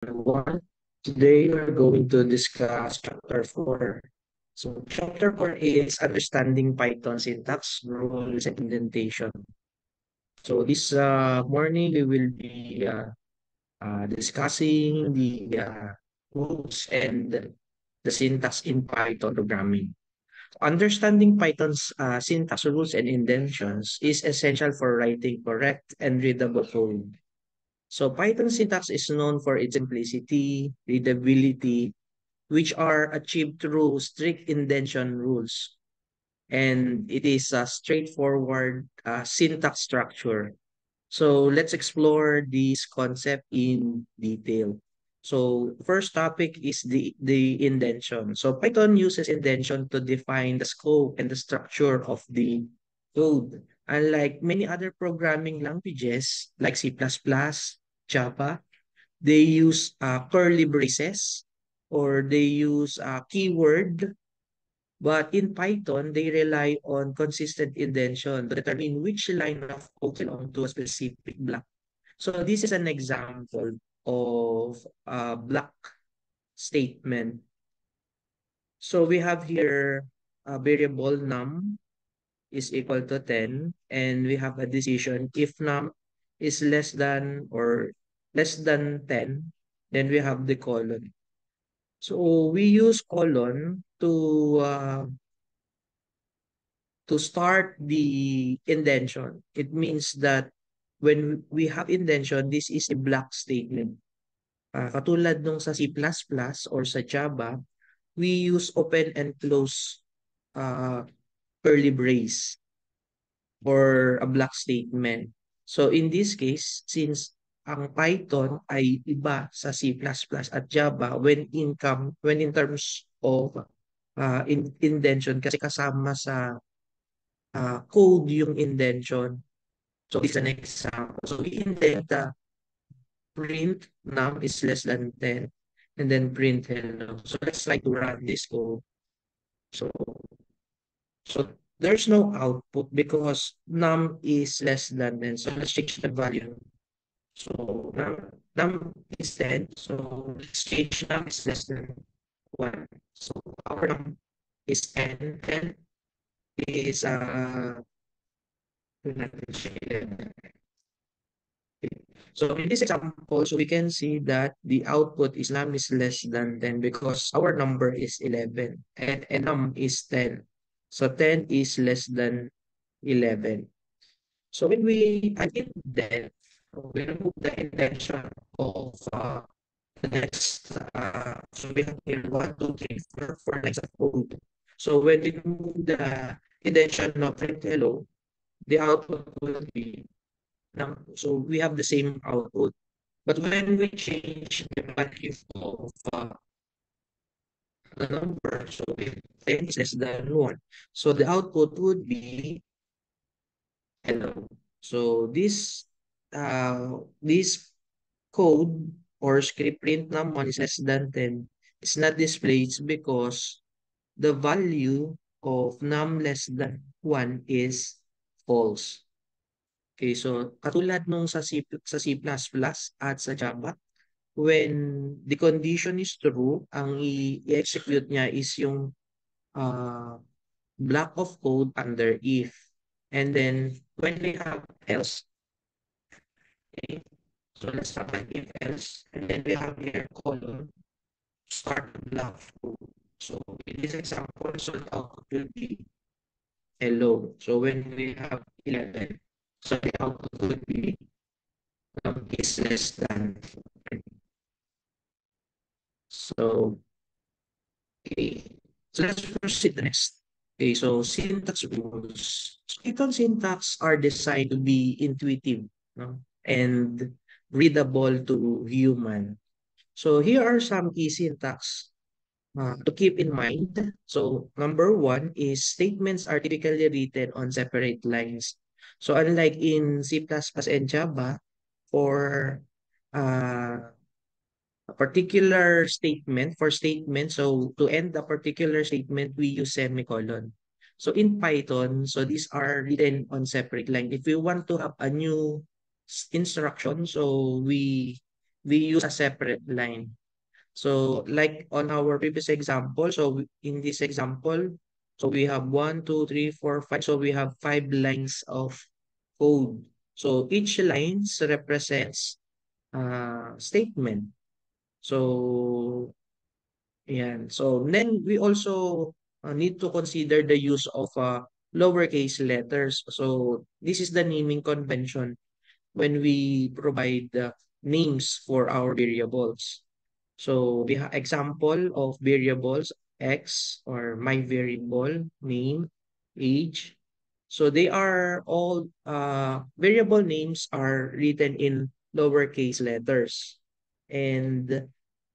everyone. Today we're going to discuss chapter 4. So chapter 4 is understanding Python syntax, rules, and indentation. So this morning we will be discussing the rules and the syntax in Python programming. Understanding Python's syntax, rules, and indentions is essential for writing correct and readable code. So Python syntax is known for its simplicity, readability, which are achieved through strict indentation rules. And it is a straightforward syntax structure. So let's explore this concept in detail. So first topic is the indentation. So Python uses indentation to define the scope and the structure of the code. Unlike many other programming languages like C++, Java, they use curly braces or they use a keyword, but in Python, they rely on consistent indentation to determine which line of code belongs to a specific block. So this is an example of a block statement. So we have here a variable num is equal to 10, and we have a decision if num is less than or less than 10, then we have the colon. So we use colon to start the indentation. It means that when we have indentation, this is a block statement. Katulad nung sa C++ or sa Java, we use open and close uh, curly brace or a block statement. So in this case, since ang Python ay iba sa C++ at Java when in terms of indentation kasi kasama sa code yung indentation. So this is an example. So we indent the print num is less than 10 and then print hello. So let's try to run this code. So so there's no output because num is less than 10. So let's change the value. So num is 10. So let's change num is less than 1. So our num is 10. 10 is so in this example, so we can see that the output is num is less than 10 because our number is 11 and num is 10. So 10 is less than 11. So when we indent, we remove the intention of the next, so we have here 1, 2, 3, 4, 4 lines of code. So when we remove the intention of print hello, the output will be so we have the same output. But when we change the value of the number, so if 10 is less than 1, so the output would be hello. So this code or script print num1 is less than 10 is not displayed because the value of num less than 1 is false. Okay, so katulad nung sa C++ at sa Java, when the condition is true, ang i-execute niya is yung uh, block of code under if. And then when we have else, okay, so let's have an if else, and then we have here colon, start the block of code. So in this example, so the output will be hello. So when we have 11, so the output would be is less than 4. So, okay. So let's proceed to next. Okay, so syntax rules. So Python syntax are designed to be intuitive, no? And readable to human. So here are some key syntax to keep in mind. So number one is statements are typically written on separate lines. So unlike in C++ and Java, for uh, a particular statement for statement. So to end a particular statement, we use semicolon. So in Python, so these are written on separate line. If we want to have a new instruction, so we use a separate line. So like on our previous example, so in this example, so we have 1, 2, 3, 4, 5. So we have 5 lines of code. So each lines represents statement. So yeah. So then we also need to consider the use of lowercase letters. So this is the naming convention when we provide names for our variables. So we have example of variables x or my variable name, age. So they are all variable names are written in lowercase letters. And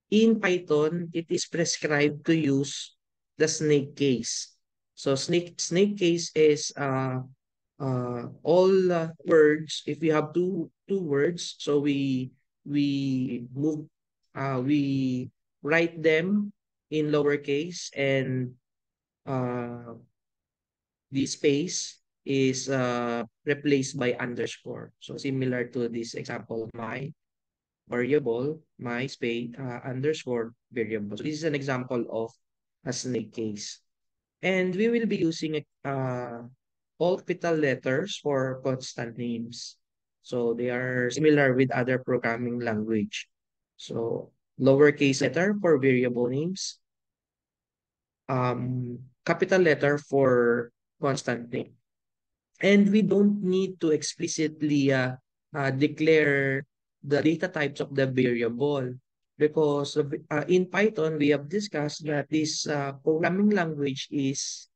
in Python, it is prescribed to use the snake case. So snake case is all words. If we have two words, so we move we write them in lowercase, and uh, the space is replaced by underscore. So similar to this example, my variable, my space underscore variable. So this is an example of a snake case. And we will be using all capital letters for constant names. So they are similar with other programming language. So lowercase letter for variable names, capital letter for constant name. And we don't need to explicitly declare the data types of the variable because in Python, we have discussed that this programming language is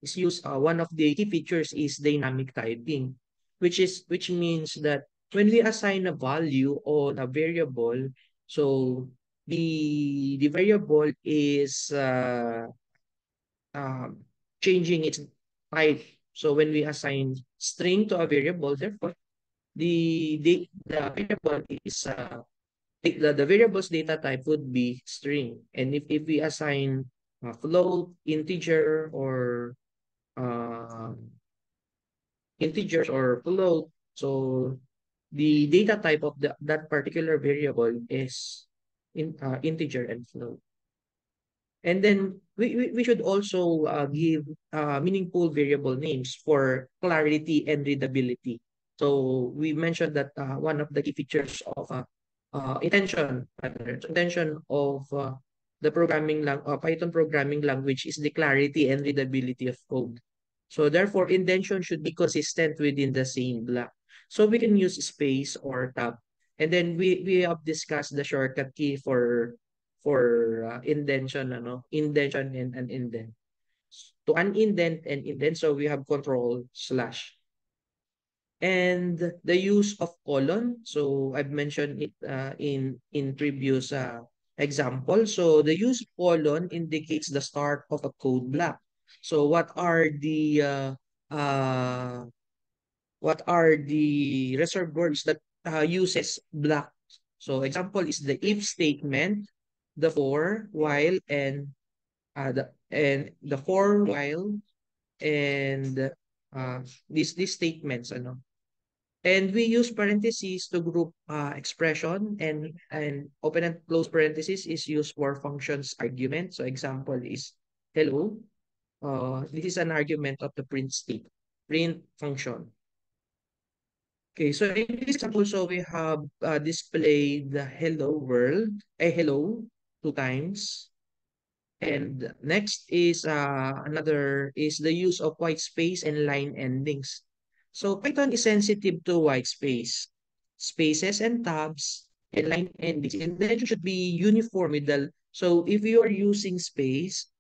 used. One of the key features is dynamic typing, which means that when we assign a value on a variable, so the variable is um, changing its type. So when we assign string to a variable, therefore the variable is the variable's data type would be string. And if we assign float, integer, or uh, integers or float, so the data type of that particular variable is integer and float. And then we should also give meaningful variable names for clarity and readability. So we mentioned that one of the key features of intention of the Python programming language is the clarity and readability of code. So therefore, indentation should be consistent within the same block. So we can use space or tab. And then we have discussed the shortcut key for indentation, indentation and an indent. To unindent and indent, so we have control slash. And the use of colon, so I've mentioned it in previous example. So the use of colon indicates the start of a code block. So uh, what are the reserved words that uses block? So example is the if statement, the for, while, and the for, while, and these statements, and we use parentheses to group expression, and open and close parentheses is used for functions argument. So example is hello. This is an argument of the print function. Okay, so in this example, so we have displayed the hello world, a hello 2 times. And next is another is the use of white space and line endings. So Python is sensitive to white space, spaces and tabs, and line endings. And then it should be uniform with the. So if you are using space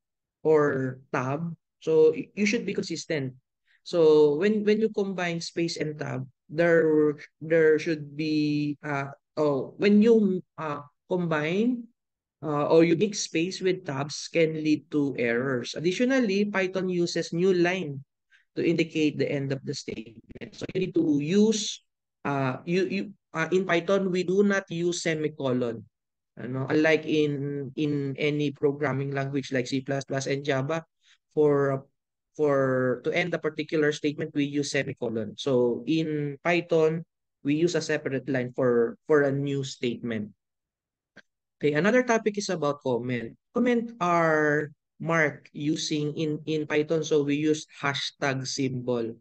or tab, so you should be consistent. So when you combine space and tab, there should be when you combine or you mix space with tabs can lead to errors. Additionally, Python uses new line to indicate the end of the statement. So you need to use in Python we do not use semicolon. Unlike in any programming language like C++ and Java, for to end a particular statement we use semicolon. So in Python we use a separate line for a new statement. Okay, another topic is about comment. Comment are marked using in Python, so we use hashtag symbol.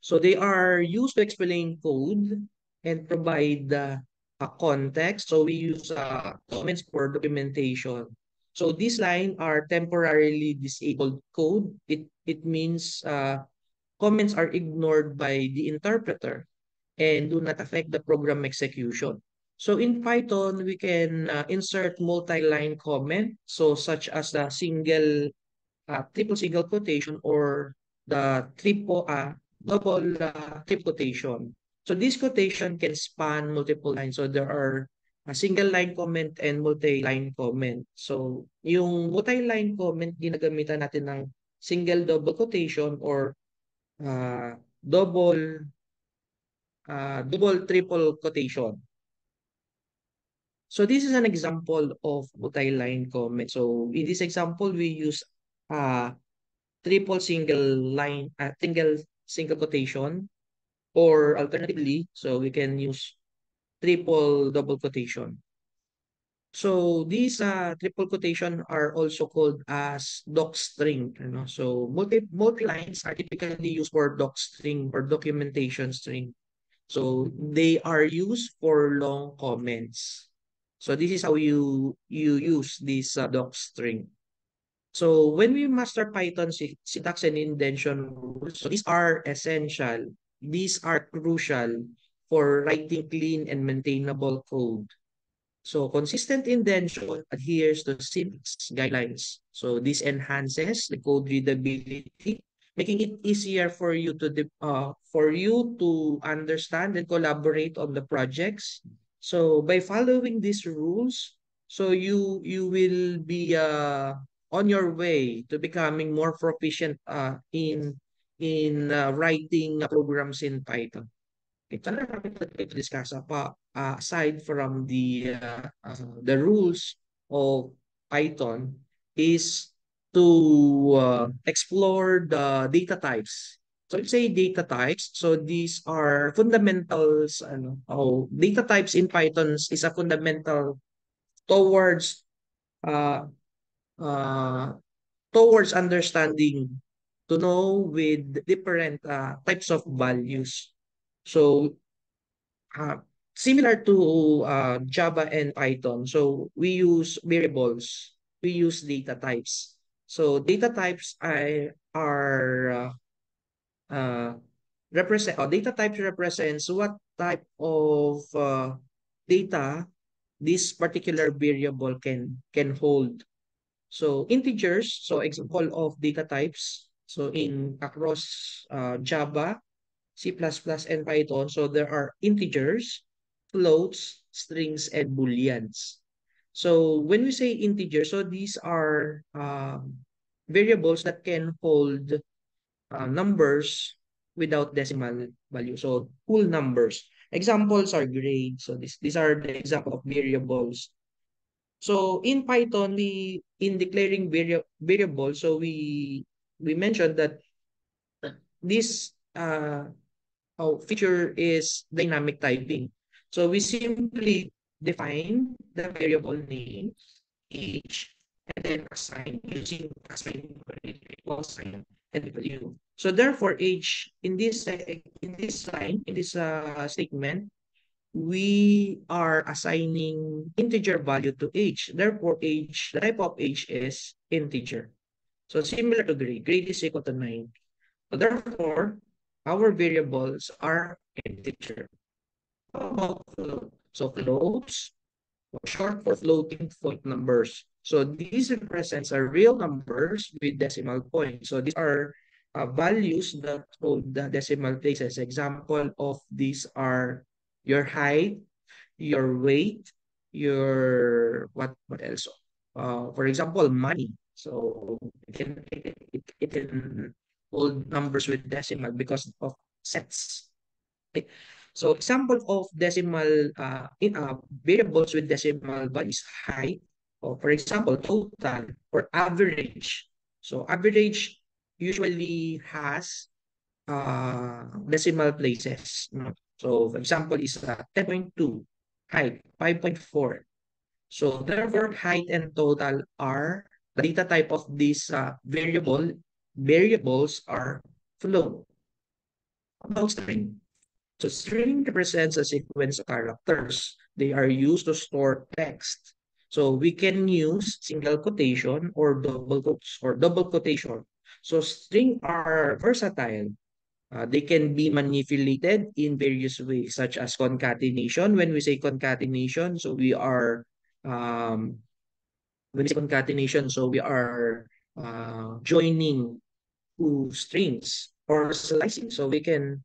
So they are used to explain code and provide a context. So we use comments for documentation. So these line are temporarily disabled code. It means comments are ignored by the interpreter and do not affect the program execution. So in Python, we can insert multi-line comment, so such as the triple single quotation or the double triple quotation. So this quotation can span multiple lines. So there are a single line comment and multi-line comment. So yung multi-line comment, ginagamitan natin ng single double quotation or uh, double double triple quotation. So this is an example of multi-line comment. So in this example, we use uh, triple single quotation, or alternatively, so we can use triple double quotation. So these triple quotation are also called as docstring. So multi lines are typically used for docstring or documentation string. So they are used for long comments. So this is how you use this docstring. So when we master Python syntax and indentation rules, so these are essential. These are crucial for writing clean and maintainable code. So consistent indentation adheres to syntax guidelines. So this enhances the code readability, making it easier for you to understand and collaborate on the projects. So by following these rules, so you will be on your way to becoming more proficient in writing programs in Python. Ito na namin discuss aside from the rules of Python is to explore the data types. So let's say data types. So these are fundamentals. Data types in Python is a fundamental towards uh, uh, towards understanding to know with different types of values. So uh, similar to Java and Python. So we use variables, we use data types. So data types are data types represents what type of data this particular variable can hold. So integers, so example of data types. So in across Java, C++, and Python. So there are integers, floats, strings, and booleans. So when we say integers, so these are variables that can hold numbers without decimal value. So whole numbers. Examples are grades. So these are the example of variables. So in Python, in declaring variable, so we mentioned that this feature is dynamic typing. So we simply define the variable name, age, and then assign equal sign and value. So therefore, age in this line in this statement, we are assigning integer value to age. Therefore, age the type of age is integer. So similar to grade, grade is equal to 9. So therefore, our variables are integer. How about float? So floats, short for floating point numbers. So these represents are real numbers with decimal points. So these are values that hold the decimal places. Example of these are your height, your weight, your what else? For example, money. So it can hold numbers with decimal because of sets. Okay. So example of decimal variables with decimal value is height, or for example, total or average. So average usually has decimal places. So for example is 10.2, height 5.4. So therefore, height and total are the data type of these variables are float. About string. So string represents a sequence of characters. They are used to store text. So we can use single quotation or double quotes or double quotation. So string are versatile. They can be manipulated in various ways, such as concatenation. When we say concatenation, so we are um, when we say concatenation, so we are joining two strings or slicing. So we can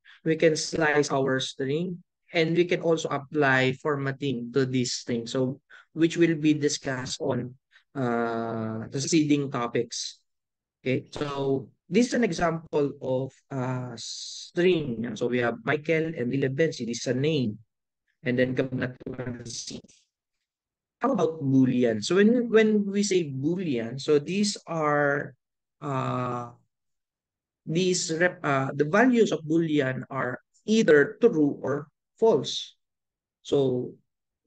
slice our string and we can also apply formatting to this string. So which will be discussed on the succeeding topics. Okay, so this is an example of string. So we have Michael and Bensi. This is a name. And then Gabnatuan. How about Boolean? So when we say Boolean, so uh the values of Boolean are either true or false. So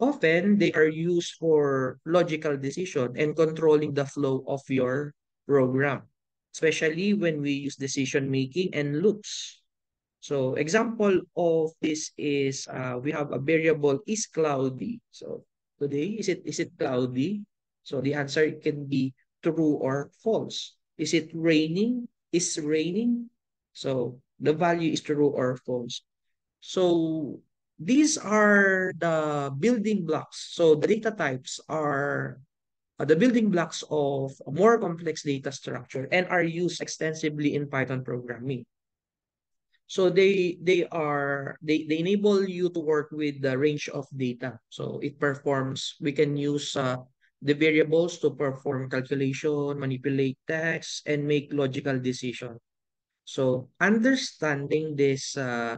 often they are used for logical decision and controlling the flow of your program, especially when we use decision making and loops. So example of this is we have a variable is cloudy. So today is it cloudy? So the answer can be true or false. Is it raining? Is raining? So the value is true or false. So these are the building blocks. So the data types are the building blocks of a more complex data structure and are used extensively in Python programming. So they enable you to work with the range of data. So we can use the variables to perform calculation, manipulate text, and make logical decision. So understanding this uh,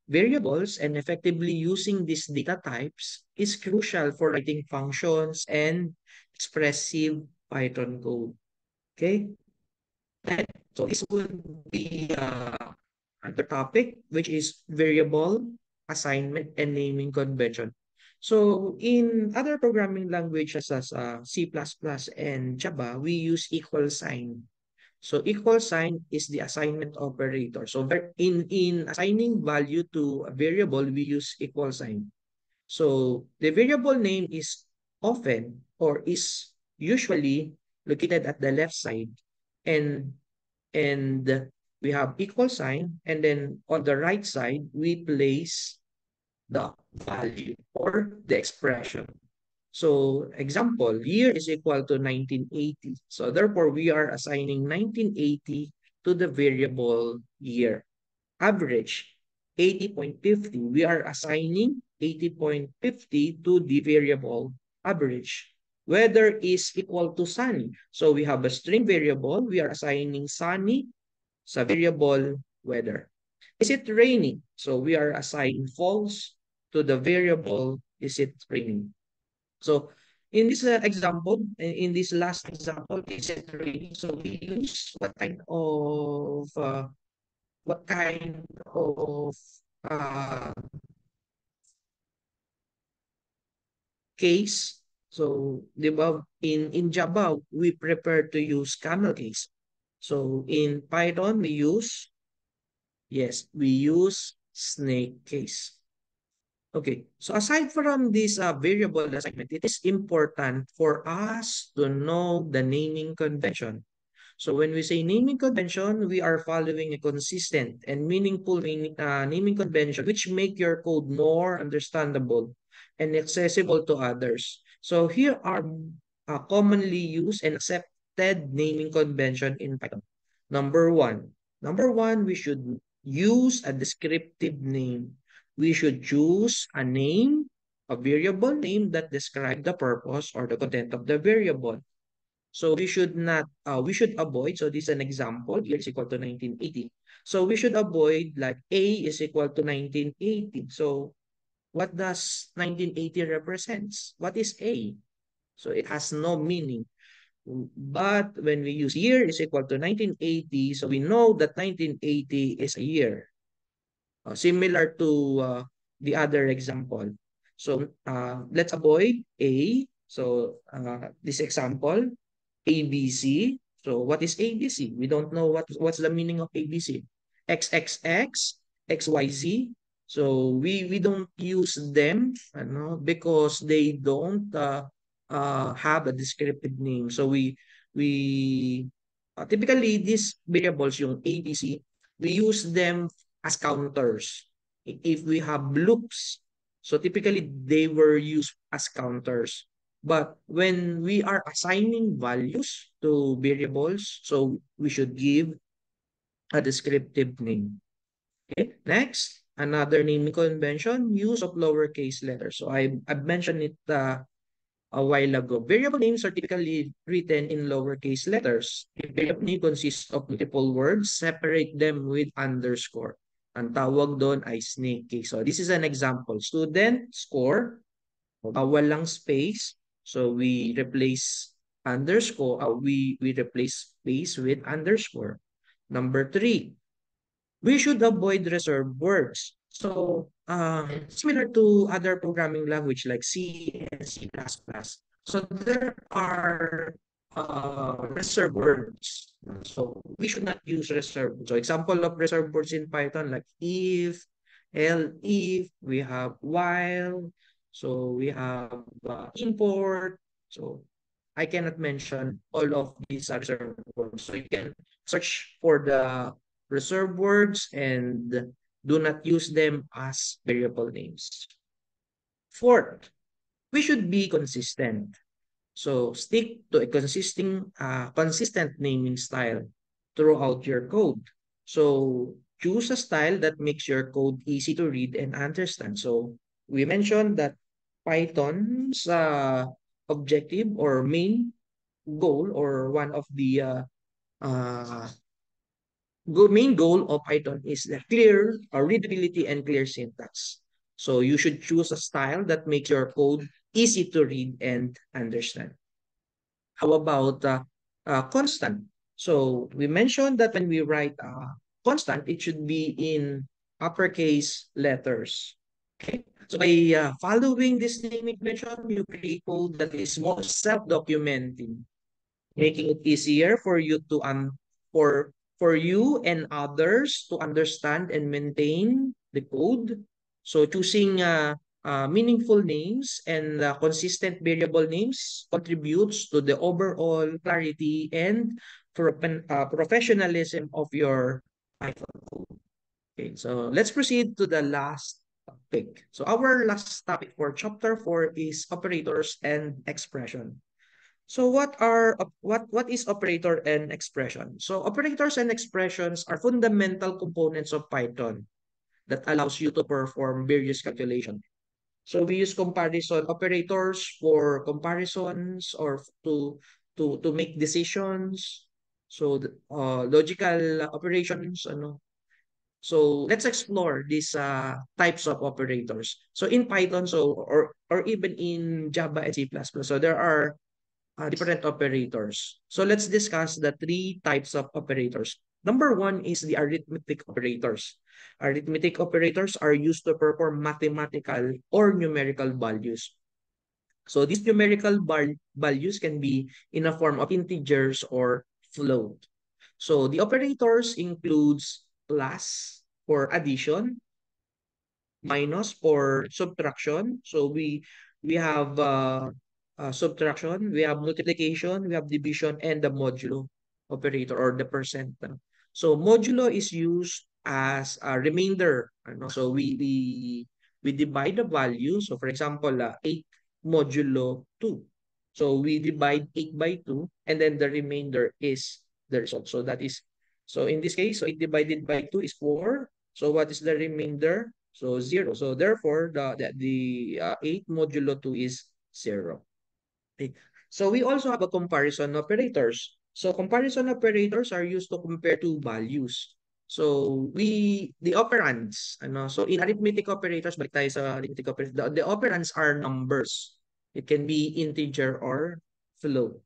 variables and effectively using these data types is crucial for writing functions and expressive Python code. Okay? And so this would be the topic, which is variable assignment and naming convention. So in other programming languages as C++ and Java, we use equal sign. So equal sign is the assignment operator. So in assigning value to a variable, we use equal sign. So the variable name is often or is usually located at the left side, and and we have equal sign, and then on the right side we place the value or the expression. So example, year is equal to 1980. So therefore we are assigning 1980 to the variable year. Average 80.50. We are assigning 80.50 to the variable average. Weather is equal to sunny. So we have a string variable. We are assigning sunny sa variable weather. Is it raining? So we are assigning false to the variable is it raining. So in this example, in this last example, is it raining? So we use what kind of uh, case. So, di ba, in Java, we prefer to use camel case. So, in Python, we use snake case. Okay, so aside from this variable assignment, it is important for us to know the naming convention. So when we say naming convention, we are following a consistent and meaningful naming convention which make your code more understandable and accessible to others. So here are commonly used and accepted naming convention in Python. Number one. Number one, we should use a descriptive name. We should choose a name, a variable name that describe the purpose or the content of the variable. So we should avoid, so this is an example, here is equal to 1980. So we should avoid like A is equal to 1980. So what does 1980 represents? What is A? So it has no meaning. But when we use year is equal to 1980, so we know that 1980 is a year. Similar to the other example. So let's avoid A. So this example, ABC. So what is ABC? We don't know what's the meaning of ABC. XXX, XYZ. So we don't use them because they don't have a descriptive name. So we typically these variables yung ABC, we use them as counters. If we have loops, so typically they were used as counters. But when we are assigning values to variables, so we should give a descriptive name. Okay, next, another naming convention, use of lowercase letters. So I've mentioned it a while ago. Variable names are typically written in lowercase letters. If variable name consists of multiple words, separate them with underscore. Ang tawag doon ay snake case. So this is an example. Student score, walang space. So we replace underscore, we replace space with underscore. Number 3, we should avoid reserved words. So, similar to other programming language like C and C++. So, there are reserved words. So, we should not use reserved words. So, example of reserved words in Python like if, if, we have while, so we have import. So, I cannot mention all of these reserved words. So, you can search for the reserve words and do not use them as variable names. Fourth, we should be consistent. So stick to a consistent naming style throughout your code. So choose a style that makes your code easy to read and understand. So we mentioned that Python's objective or main goal or one of the uh, main goal of Python is the clear readability and clear syntax. So you should choose a style that makes your code easy to read and understand. How about constant? So we mentioned that when we write constant, it should be in uppercase letters. Okay. So by following this naming convention, you create code that is more self-documenting, making it easier for you to for you and others to understand and maintain the code. So choosing meaningful names and consistent variable names contributes to the overall clarity and professionalism of your Python code. Okay, so let's proceed to the last topic. So our last topic for chapter 4 is operators and expression. So what is operator and expression? So operators and expressions are fundamental components of Python that allows you to perform various calculations. So we use comparison operators for comparisons or to make decisions. So logical operations, So let's explore these types of operators. So in Python, or even in Java and C++, so there are different operators. So let's discuss the three types of operators. Number one is the arithmetic operators. Arithmetic operators are used to perform mathematical or numerical values. So these numerical values can be in a form of integers or float. So the operators includes plus for addition, minus for subtraction. So we have subtraction, we have multiplication, we have division, and the modulo operator or the percent. So modulo is used as a remainder. So we divide the value. So for example, 8 modulo 2. So we divide 8 by 2, and then the remainder is the result. So that is, so in this case, so 8 divided by 2 is 4. So what is the remainder? So 0. So therefore, the 8 modulo 2 is 0. Okay. So we also have a comparison operators. So comparison operators are used to compare two values. So the operands, so in arithmetic operators, balik tayo sa arithmetic operators, the operands are numbers. It can be integer or float.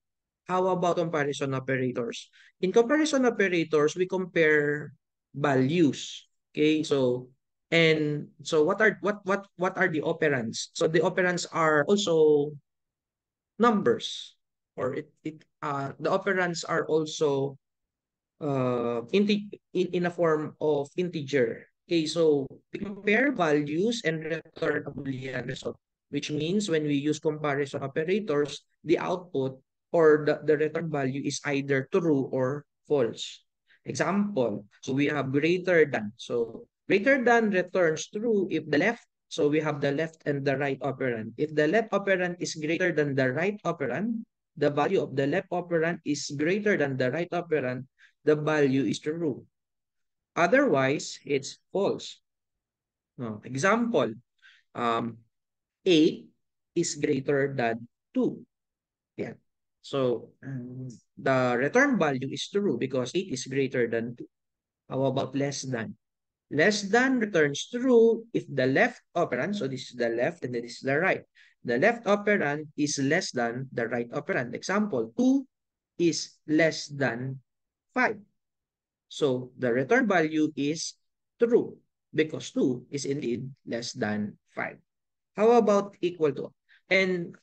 How about comparison operators? In comparison operators, we compare values. Okay, so And so what are the operands? So the operands are also numbers, or the operands are also in a form of integer. Okay, so we compare values and return a Boolean result, which means when we use comparison operators, the output or the return value is either true or false. Example, so we have greater than. So greater than returns true if the left, so we have the left and the right operand. If the left operand is greater than the right operand, the value of the left operand is greater than the right operand, the value is true. Otherwise, it's false. No. Example, um, 8 is greater than 2. Yeah. So, the return value is true because 8 is greater than 2. How about less than? Less than returns true if the left operand, so this is the left and this is the right. The left operand is less than the right operand. Example, 2 is less than 5. So the return value is true because 2 is indeed less than 5. How about equal to? And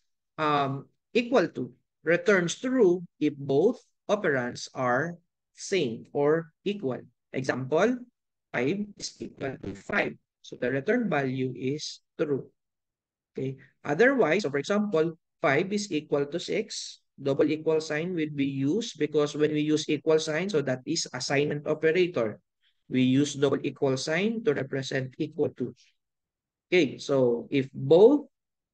equal to returns true if both operands are same or equal. Example, 5 is equal to 5. So the return value is true. Okay. Otherwise, so for example, 5 is equal to 6. Double equal sign will be used because when we use equal sign, so that is assignment operator. We use double equal sign to represent equal to. Okay, so if both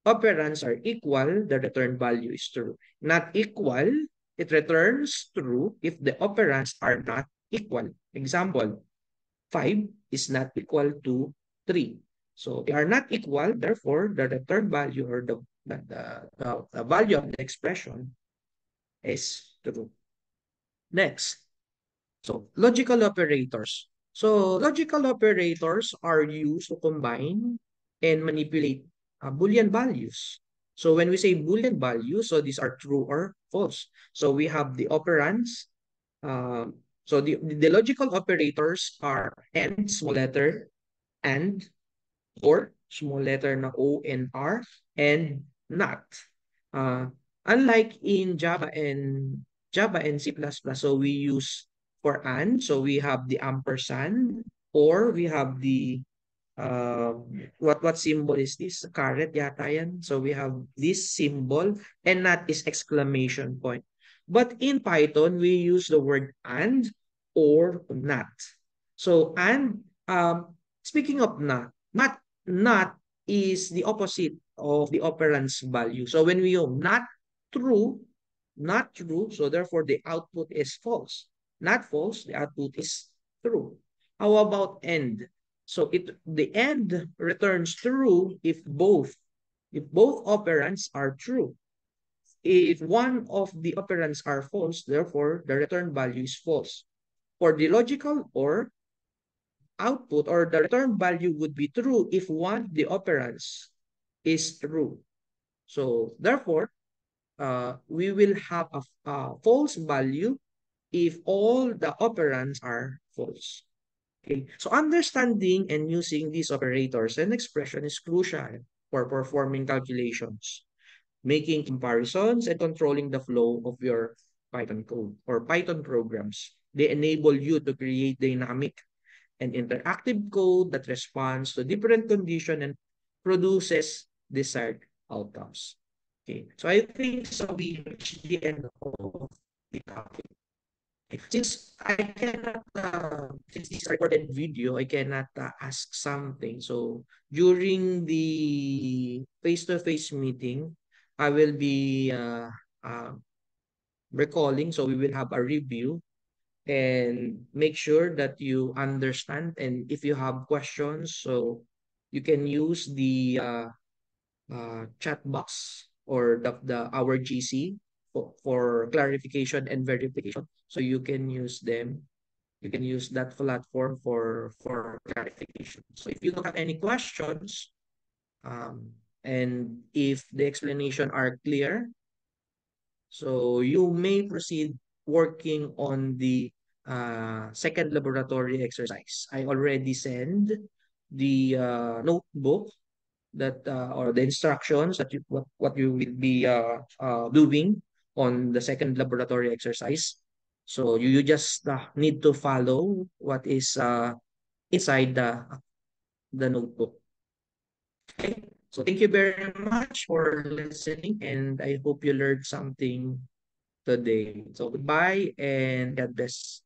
operands are equal, the return value is true. Not equal, it returns true if the operands are not equal. Example, 5 is not equal to 3. So they are not equal, therefore the return value or the value of the expression is true. Next, so logical operators. So logical operators are used to combine and manipulate Boolean values. So when we say Boolean values, so these are true or false. So we have the operands. So the logical operators are and small letter and, or small letter na O and R, and not. Uh, Unlike in Java and C++, so we use for and, so we have the ampersand, or we have the what symbol is this? Caret yata yan. So we have this symbol, and not is exclamation point. But in Python, we use the word and or not. So and speaking of not is the opposite of the operand's value. So when we use true, not true, so therefore the output is false. Not false, the output is true. How about end? So the end returns true if both operands are true. If one of the operands are false, therefore the return value is false. For the logical or output, or the return value would be true if one of the operands is true. So therefore, we will have a false value if all the operands are false. Okay, so understanding and using these operators and expression is crucial for performing calculations, making comparisons, and controlling the flow of your Python code or Python programs. They enable you to create dynamic and interactive code that responds to different conditions and produces desired outcomes. Okay, so I think so we reached the end of the topic. Since this is a recorded video, I cannot ask something. So during the face-to-face meeting, I will be uh, recalling. So we will have a review and make sure that you understand. And if you have questions, so you can use the chat box or the our GC for clarification and verification. So you can use them. You can use that platform for clarification. So if you don't have any questions, and if the explanation are clear, so you may proceed working on the second laboratory exercise. I already send the notebook that or the instructions that what you will be doing on the second laboratory exercise. So you just need to follow what is inside the notebook. Okay. So thank you very much for listening, and I hope you learned something today. So goodbye and God bless.